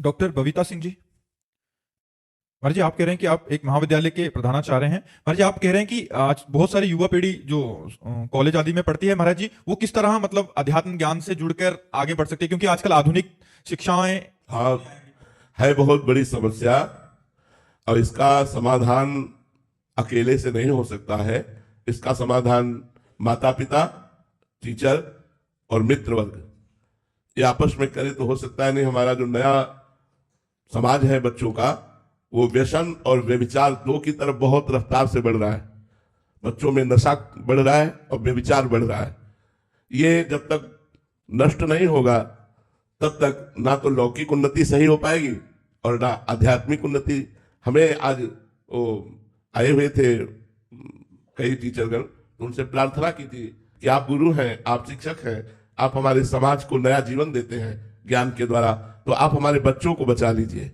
Doctor Babita Singh ji, महाराज जी आप कह रहे हैं कि आप एक महाविद्यालय के प्रधानाचार्य हैं। महाराज जी आप कह रहे हैं कि आज बहुत सारी युवा पीढ़ी जो कॉलेज आदि में पढ़ती है, महाराज जी वो किस तरह मतलब अध्यात्म ज्ञान से जुड़कर आगे बढ़ सकती है, क्योंकि आजकल आधुनिक शिक्षाएं। हाँ, है बहुत बड़ी समस्या और इसका समाधान अकेले से नहीं हो सकता है। इसका समाधान माता पिता, टीचर और मित्र वर्ग ये आपस में करे तो हो सकता है। नहीं, हमारा जो नया समाज है बच्चों का, वो व्यसन और व्यभिचार दो की तरफ बहुत रफ्तार से बढ़ रहा है। बच्चों में नशा बढ़ रहा है और व्यभिचार बढ़ रहा है। ये जब तक नष्ट नहीं होगा तब तक ना तो लौकिक उन्नति सही हो पाएगी और ना आध्यात्मिक उन्नति। हमें आज वो आए हुए थे कई टीचरगण, तो उनसे प्रार्थना की थी कि आप गुरु हैं, आप शिक्षक हैं, आप हमारे समाज को नया जीवन देते हैं ज्ञान के द्वारा, तो आप हमारे बच्चों को बचा लीजिए।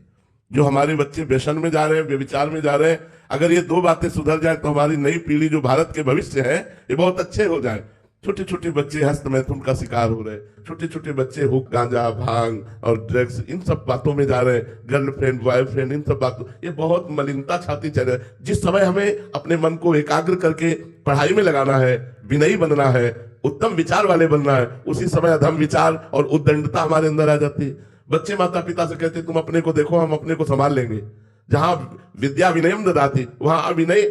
जो हमारे बच्चे व्यसन में जा रहे हैं, व्यभिचार में जा रहे हैं, अगर ये दो बातें सुधर जाए तो हमारी नई पीढ़ी जो भारत के भविष्य है ये बहुत अच्छे हो जाए। छोटे छोटे बच्चे हस्तमैथुन का शिकार हो रहे हैं, छोटे छोटे बच्चे हुक, गांजा, भांग और ड्रग्स, इन सब बातों में जा रहे हैं, गर्लफ्रेंड, बॉयफ्रेंड, इन सब बातों, ये बहुत मलिनता छाती चल रही है। जिस समय हमें अपने मन को एकाग्र करके पढ़ाई में लगाना है, विनयी बनना है, उत्तम विचार वाले बनना है, उसी समय अधम विचार और उद्दंडता हमारे अंदर आ जाती है। बच्चे माता पिता से कहते तुम अपने को देखो, हम अपने को संभाल लेंगे। जहां विद्या विनयम ददाति, वहां अविनय,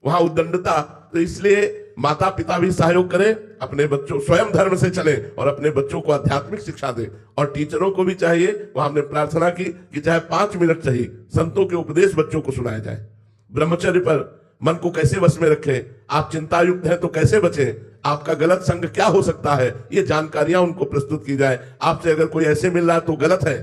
वहां उद्दंडता। तो इसलिए माता पिता भी सहयोग करें, अपने बच्चों स्वयं धर्म से चले और अपने बच्चों को आध्यात्मिक शिक्षा दें। और टीचरों को भी चाहिए, वहां हमने प्रार्थना की कि चाहे 5 मिनट चाहिए, संतों के उपदेश बच्चों को सुनाया जाए। ब्रह्मचर्य पर मन को कैसे वश में रखें, आप चिंता युक्त हैं तो कैसे बचें, आपका गलत संग क्या हो सकता है, ये जानकारियां उनको प्रस्तुत की जाए। आपसे अगर कोई ऐसे मिल रहा है तो गलत है,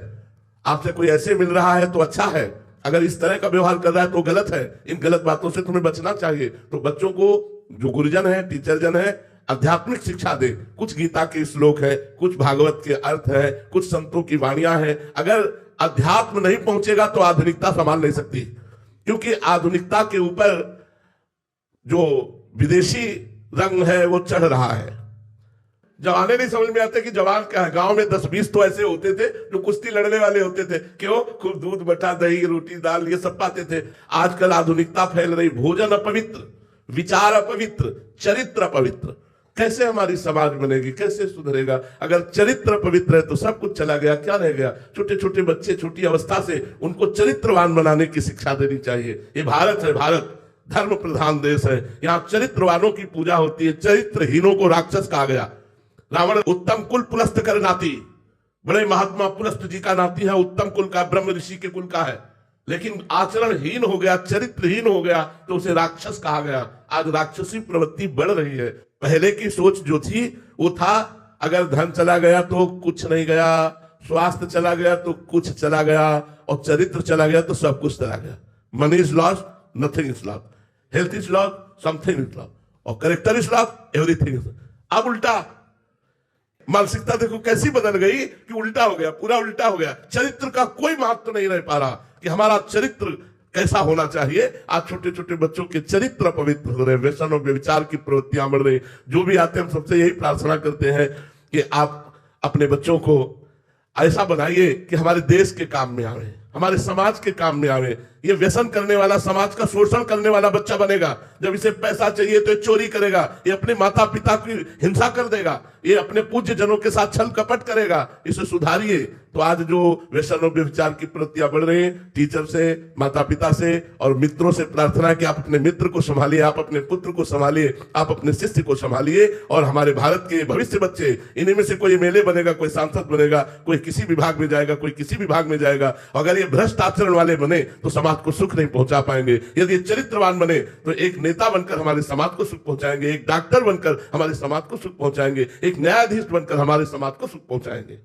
आपसे कोई ऐसे मिल रहा है तो अच्छा है, अगर इस तरह का व्यवहार कर रहा है तो गलत है, इन गलत बातों से तुम्हें बचना चाहिए। तो बच्चों को जो गुरुजन है, टीचर जन है, आध्यात्मिक शिक्षा दे। कुछ गीता के श्लोक है, कुछ भागवत के अर्थ है, कुछ संतों की वाणियां हैं। अगर अध्यात्म नहीं पहुंचेगा तो आधुनिकता संभाल नहीं सकती, क्योंकि आधुनिकता के ऊपर जो विदेशी रंग है वो चढ़ रहा है। जवाने नहीं समझ में आते कि जवान क्या है। गांव में 10-20 तो ऐसे होते थे जो कुश्ती लड़ने वाले होते थे, क्यों? खूब दूध, बटा, दही, रोटी, दाल ये सब पाते थे। आजकल आधुनिकता फैल रही, भोजन अपवित्र, विचार अपवित्र, चरित्र अपवित्र। कैसे हमारी समाज बनेगी, कैसे सुधरेगा? अगर चरित्र पवित्र है तो सब कुछ चला गया, क्या रह गया? छोटे छोटे बच्चे छोटी अवस्था से उनको चरित्रवान बनाने की शिक्षा देनी चाहिए। ये भारत है, भारत धर्म प्रधान देश है, यहाँ चरित्रवानों की पूजा होती है, चरित्रहीनों को राक्षस कहा गया। रावण उत्तम कुल पुलस्त कर नाती, बड़े महात्मा पुलस्त जी का नाती है, उत्तम कुल का, ब्रह्म ऋषि के कुल का है, लेकिन आचरणहीन हो गया, चरित्रहीन हो गया तो उसे राक्षस कहा गया। आज राक्षसी प्रवृत्ति बढ़ रही है। पहले की सोच जो थी वो था, अगर धन चला गया तो कुछ नहीं गया, स्वास्थ्य चला गया तो कुछ चला गया, और चरित्र चला गया तो सब कुछ चला गया। Money is lost, nothing is lost, health is lost, something is lost, और character is lost, everything is. अब उल्टा मानसिकता देखो कैसी बदल गई कि उल्टा हो गया, पूरा उल्टा हो गया। चरित्र का कोई महत्व नहीं रह पा रहा कि हमारा चरित्र कैसा होना चाहिए। आज छोटे छोटे बच्चों के चरित्र पवित्र हो रहे, व्यसन और व्यभिचार की प्रवृत्तियां बढ़ रही। जो भी आते हैं हम सबसे यही प्रार्थना करते हैं कि आप अपने बच्चों को ऐसा बनाइए कि हमारे देश के काम में आवे, हमारे समाज के काम में आवे। ये व्यसन करने वाला, समाज का शोषण करने वाला बच्चा बनेगा। जब इसे पैसा चाहिए तो ये चोरी करेगा, ये अपने माता पिता की हिंसा कर देगा, ये अपने पूज्य जनों के साथ छल कपट करेगा। इसे सुधारिए। तो आज जो व्यसन और व्यभिचार की प्रवृत्तियां बढ़ रही हैं, टीचर से, माता पिता से और मित्रों से प्रार्थना कि आप अपने मित्र को संभालिए, आप अपने पुत्र को संभालिए, आप अपने शिष्य को संभालिए। और हमारे भारत के भविष्य बच्चे, इन्हीं में से कोई एमएलए बनेगा, कोई सांसद बनेगा, कोई किसी विभाग में जाएगा, कोई किसी विभाग में जाएगा। अगर ये भ्रष्ट आचरण वाले बने तो समाज को सुख नहीं पहुंचा पाएंगे। यदि चरित्रवान बने तो एक नेता बनकर हमारे समाज को सुख पहुंचाएंगे, एक डॉक्टर बनकर हमारे समाज को सुख पहुंचाएंगे, एक न्यायाधीश बनकर हमारे समाज को सुख पहुंचाएंगे।